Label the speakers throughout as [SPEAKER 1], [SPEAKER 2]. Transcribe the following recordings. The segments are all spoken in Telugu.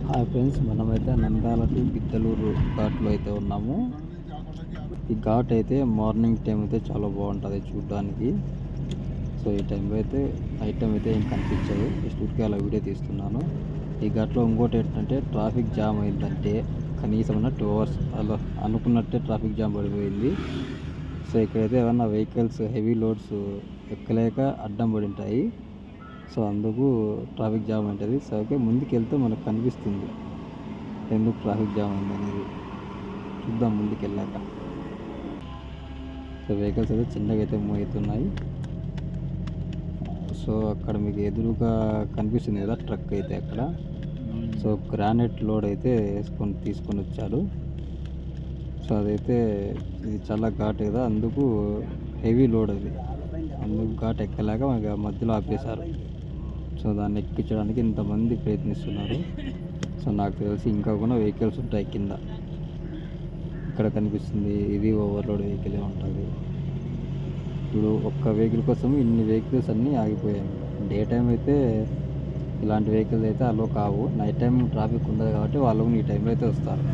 [SPEAKER 1] హాయ్ ఫ్రెండ్స్, మనమైతే నంద్యాల టు గిద్దలూరు ఘాట్లో అయితే ఉన్నాము. ఈ ఘాట్ అయితే మార్నింగ్ టైం అయితే చాలా బాగుంటుంది చూడడానికి. సో ఈ టైంలో అయితే నైట్ టైం అయితే ఏం కనిపించదు. జస్ట్ ఊరికే అలా వీడియో తీస్తున్నాను. ఈ ఘాట్లో ఇంకోటి ఏంటంటే ట్రాఫిక్ జామ్ అయిందంటే కనీసం 2 hours అలా అనుకున్నట్టే ట్రాఫిక్ జామ్ పడిపోయింది. సో ఇక్కడైతే ఏమన్నా వెహికల్స్ హెవీ లోడ్స్ ఎక్కలేక అడ్డం పడి ఉంటాయి. సో అందుకు ట్రాఫిక్ జామ్ ఉంటుంది. సో ఓకే, ముందుకు వెళ్తే మనకు కనిపిస్తుంది ఎందుకు ట్రాఫిక్ జామ్ అయింది అనేది. చూద్దాం ముందుకు వెళ్ళాక. సో వెహికల్స్ అయితే చిన్నగా అయితే మూవ్ అవుతున్నాయి. సో అక్కడ మీకు ఎదురుగా కనిపిస్తుంది కదా ట్రక్ అయితే అక్కడ. సో గ్రానైట్ లోడ్ అయితే తీసుకొని వచ్చారు. సో అదైతే ఇది చాలా ఘాట్ కదా, అందుకు హెవీ లోడ్ అది, అందుకు ఘాట్ ఎక్కలేక మనకి మధ్యలో ఆపేశారు. సో దాన్ని ఎక్కించడానికి ఇంతమంది ప్రయత్నిస్తున్నారు. సో నాకు తెలిసి ఇంకా కూడా వెహికల్స్ ఉంటాయి కింద. ఇక్కడ కనిపిస్తుంది ఇది ఓవర్లోడ్ వెహికలే ఉంటుంది. ఇప్పుడు ఒక్క వెహికల్ కోసం ఇన్ని వెహికల్స్ అన్నీ ఆగిపోయాయి. డే టైం అయితే ఇలాంటి వెహికల్స్ అయితే అలో కావు. నైట్ టైం ట్రాఫిక్ ఉండదు కాబట్టి వాళ్ళు ఈ టైంలో అయితే వస్తారు.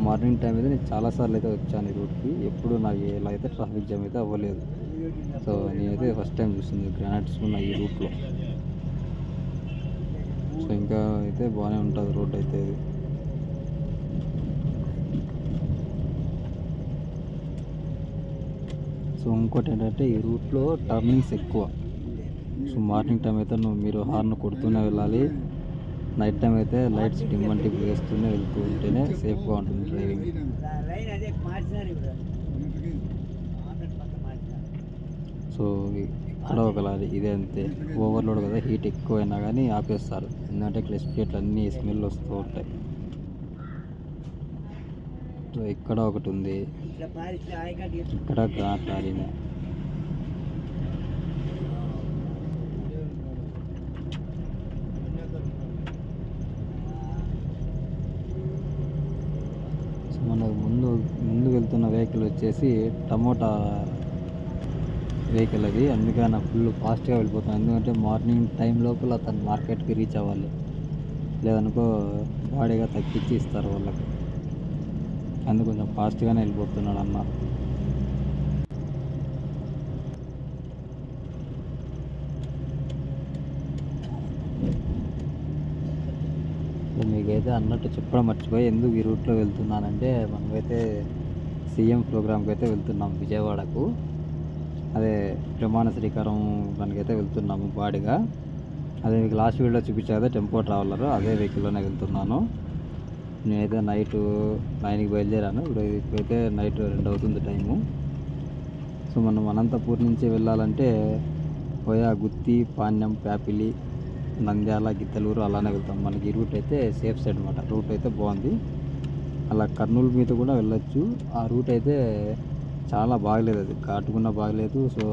[SPEAKER 1] మార్నింగ్ టైం అయితే నేను చాలాసార్లు అయితే వచ్చాను ఈ రూట్కి. ఎప్పుడు నాకు ఇలా అయితే ట్రాఫిక్ జామ్ అయితే అవ్వలేదు. సో నేనైతే ఫస్ట్ టైం చూస్తుంది గ్రానైట్స్ ఉన్న ఈ రూట్లో. సో ఇంకా అయితే బాగానే ఉంటుంది రోడ్ అయితే. సో ఇంకోటి ఏంటంటే ఈ రూట్లో టర్నింగ్స్ ఎక్కువ. సో మార్నింగ్ టైం అయితే మీరు హార్న్ కొడుతూనే వెళ్ళాలి. నైట్ టైం అయితే లైట్స్ డిమ్ వేస్తూనే వెళ్తూ ఉంటేనే సేఫ్గా ఉంటుంది డ్రైవింగ్. సో ఇక్కడ ఒక లారీ ఇదే అంతే, ఓవర్లోడ్ కదా, హీట్ ఎక్కువైనా కానీ ఆపేస్తారు. ఎందుకంటే క్లచ్ ప్లేట్లు అన్నీ స్మెల్ వస్తూ ఉంటాయి. సో ఇక్కడ ఒకటి ఉంది, ఇక్కడ గ్రానైట్ లారీనే. సో మనకు ముందు వెళ్తున్న వెహికల్ వచ్చేసి టమోటా వెహికల్ అది. అందుకే నా ఫుల్ ఫాస్ట్గా వెళ్ళిపోతాను. ఎందుకంటే మార్నింగ్ టైం లోపల తను మార్కెట్కి రీచ్ అవ్వాలి, లేదనుకో బాడీగా తగ్గించి ఇస్తారు వాళ్ళకి. అందుకు కొంచెం ఫాస్ట్గానే వెళ్ళిపోతున్నాడు అన్న. మీకైతే అన్నట్టు చెప్పడం మర్చిపోయి ఎందుకు ఈ రూట్లో వెళ్తున్నానంటే, మనమైతే సీఎం ప్రోగ్రామ్కి అయితే వెళ్తున్నాం విజయవాడకు. అదే ప్రమాణ స్వీకారం దానికైతే వెళ్తున్నాము బాడీగా. అదే మీకు లాస్ట్ వీడియోలో చూపించా కదా టెంపో ట్రావెలర్, అదే వెహికల్లోనే వెళ్తున్నాను. నేనైతే నైట్ 9కి బయలుదేరాను. ఇప్పుడైతే నైట్ 2 అవుతుంది టైము. సో మనం అనంతపూర్ నుంచి వెళ్ళాలంటే పోయా గుత్తి, పాణ్యం, ప్యాపిలి, నంద్యాల, గిద్దలూరు అలానే వెళ్తాం. మనకి ఈ రూట్ అయితే సేఫ్ సైడ్ అనమాట. రూట్ అయితే బాగుంది. అలా కర్నూలు మీద కూడా వెళ్ళొచ్చు. ఆ రూట్ అయితే చాలా బాగలేదు, అది ఘాటుకున్నా బాగలేదు. సో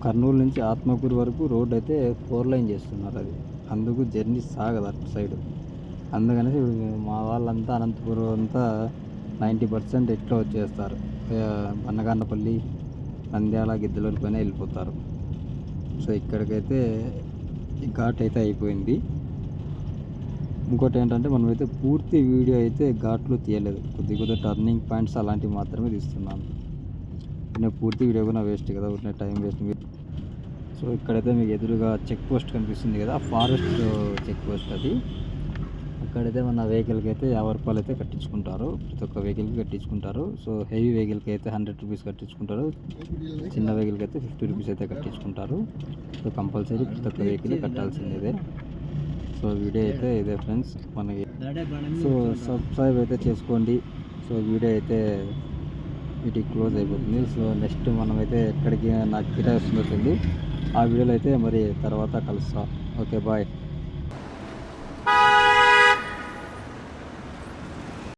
[SPEAKER 1] కర్నూలు నుంచి ఆత్మకూరు వరకు రోడ్ అయితే 4 లైన్ చేస్తున్నారు. అది అందుకు జర్నీ సాగదు అటు సైడ్. అందుకనేసి ఇప్పుడు మా వాళ్ళంతా అనంతపురం అంతా 90% ఎట్లా వచ్చేస్తారు, బన్నగానపల్లి, నంద్యాల, గిద్దలూరు పైన వెళ్ళిపోతారు. సో ఇక్కడికైతే ఈ ఘాట్ అయితే అయిపోయింది. ఇంకోటి ఏంటంటే మనమైతే పూర్తి వీడియో అయితే ఘాట్లో తీయలేదు, కొద్దిగా టర్నింగ్ పాయింట్స్ అలాంటివి మాత్రమే తీస్తున్నాను. నేను పూర్తి వీడియో కూడా వేస్ట్ కదా, ఉన్న టైం వేస్ట్. సో ఇక్కడైతే మీకు ఎదురుగా చెక్ పోస్ట్ కనిపిస్తుంది కదా, ఫారెస్ట్ చెక్ పోస్ట్ అది. అక్కడైతే మన వెహికల్కి అయితే 50 రూపాయలు అయితే కట్టించుకుంటారు. ప్రతి ఒక్క వెహికల్కి కట్టించుకుంటారు. సో హెవీ వెహికల్కి అయితే 100 రూపీస్ కట్టించుకుంటారు. చిన్న వెహికల్కి అయితే 50 రూపీస్ అయితే కట్టించుకుంటారు. సో కంపల్సరీ ప్రతి ఒక్క వెహికల్ కట్టాల్సిందే. సో వీడియో అయితే ఇదే ఫ్రెండ్స్ మనకి. సో సబ్స్క్రైబ్ అయితే చేసుకోండి. సో వీడియో అయితే వీటికి క్లోజ్ అయిపోతుంది. సో నెక్స్ట్ మనమైతే ఎక్కడికి నాకు కిరా వస్తుందో తెలియదు. ఆ వీడియోలో అయితే మరి తర్వాత కలుస్తాం. Okay, bye.